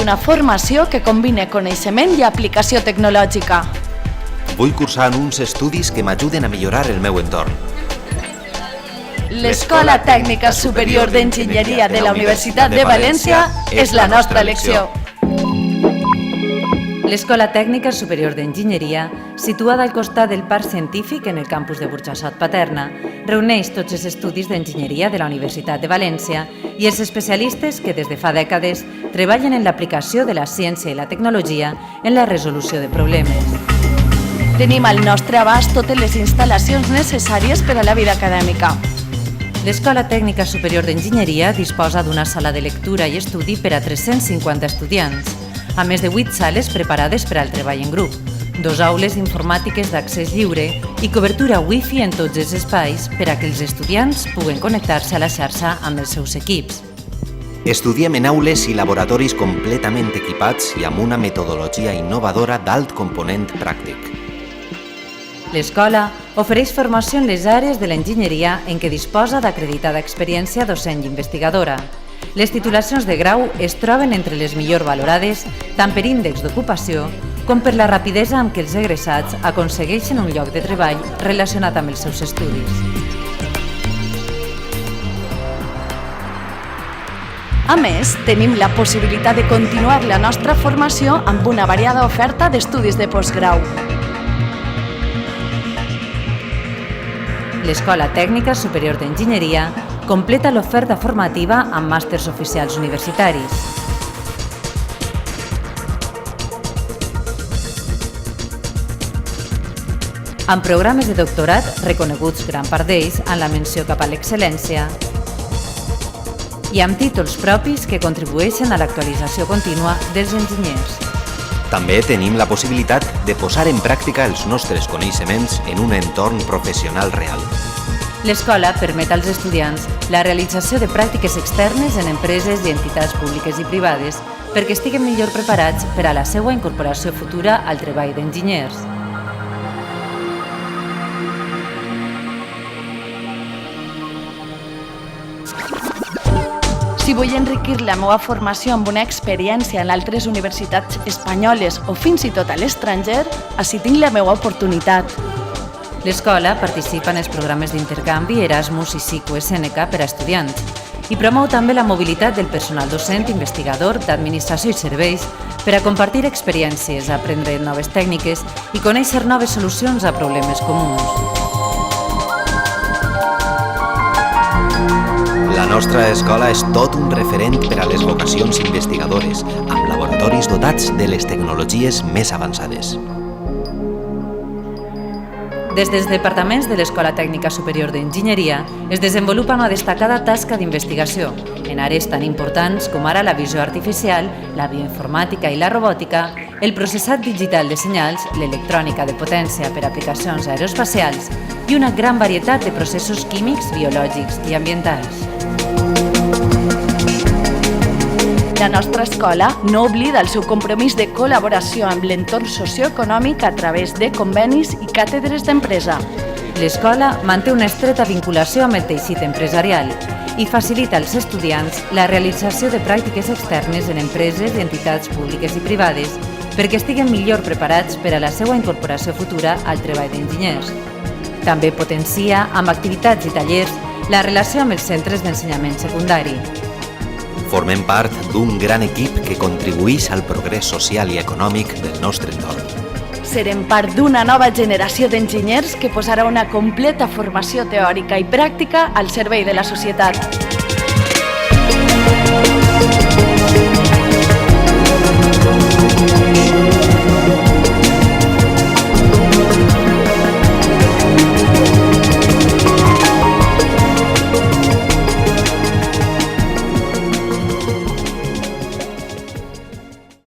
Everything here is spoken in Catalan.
una formació que combina coneixement i aplicació tecnològica. Vull cursar en uns estudis que m'ajuden a millorar el meu entorn. L'Escola Tècnica Superior d'Enginyeria de la Universitat de València és la nostra elecció. L'Escola Tècnica Superior d'Enginyeria, situada al costat del Parc Científic en el campus de Burjassot-Paterna, reuneix tots els estudis d'enginyeria de la Universitat de València i els especialistes que des de fa dècades treballen en l'aplicació de la ciència i la tecnologia en la resolució de problemes. Tenim al nostre abast totes les instal·lacions necessàries per a la vida acadèmica. L'Escola Tècnica Superior d'Enginyeria disposa d'una sala de lectura i estudi per a 350 estudiants, a més de 8 sales preparades per al treball en grup, 2 aules informàtiques d'accés lliure i cobertura Wi-Fi en tots els espais per a que els estudiants puguen connectar-se a la xarxa amb els seus equips. Estudiem en aules i laboratoris completament equipats i amb una metodologia innovadora d'alt component pràctic. L'escola ofereix formació en les àrees de l'enginyeria en què disposa d'acreditada experiència docent i investigadora. Les titulacions de grau es troben entre les millor valorades tant per índex d'ocupació com per la rapidesa amb què els egressats aconsegueixen un lloc de treball relacionat amb els seus estudis. A més, tenim la possibilitat de continuar la nostra formació amb una variada oferta d'estudis de postgrau. L'Escola Tècnica Superior d'Enginyeria completa l'oferta formativa amb màsters oficials universitaris. Amb programes de doctorat reconeguts gran part d'ells en la menció cap a l'excel·lència i amb títols propis que contribueixen a l'actualització contínua dels enginyers. També tenim la possibilitat de posar en pràctica els nostres coneixements en un entorn professional real. L'escola permet als estudiants la realització de pràctiques externes en empreses i entitats públiques i privades perquè estiguen millor preparats per a la seva incorporació futura al treball d'enginyers. Si vull enriquir la meva formació amb una experiència en altres universitats espanyoles o fins i tot a l'estranger, ací tinc la meva oportunitat. L'escola participa en els programes d'intercanvi Erasmus i SICU-SNK per a estudiants i promou també la mobilitat del personal docent, investigador, d'administració i serveis per a compartir experiències, aprendre noves tècniques i conèixer noves solucions a problemes comuns. La nostra escola és tot un referent per a les vocacions investigadores, amb laboratoris dotats de les tecnologies més avançades. Des dels departaments de l'Escola Tècnica Superior d'Enginyeria es desenvolupa una destacada tasca d'investigació en àrees tan importants com ara la visió artificial, la bioinformàtica i la robòtica, el processat digital de senyals, l'electrònica de potència per a aplicacions aeroespacials i una gran varietat de processos químics, biològics i ambientals. La nostra escola no oblida el seu compromís de col·laboració amb l'entorn socioeconòmic a través de convenis i càtedres d'empresa. L'escola manté una estreta vinculació amb el teixit empresarial i facilita als estudiants la realització de pràctiques externes en empreses i entitats públiques i privades perquè estiguen millor preparats per a la seva incorporació futura al treball d'enginyers. També potencia, amb activitats i tallers, la relació amb els centres d'ensenyament secundari. Formem part d'un gran equip que contribueix al progrés social i econòmic del nostre entorn. Serem part d'una nova generació d'enginyers que posarà una completa formació teòrica i pràctica al servei de la societat.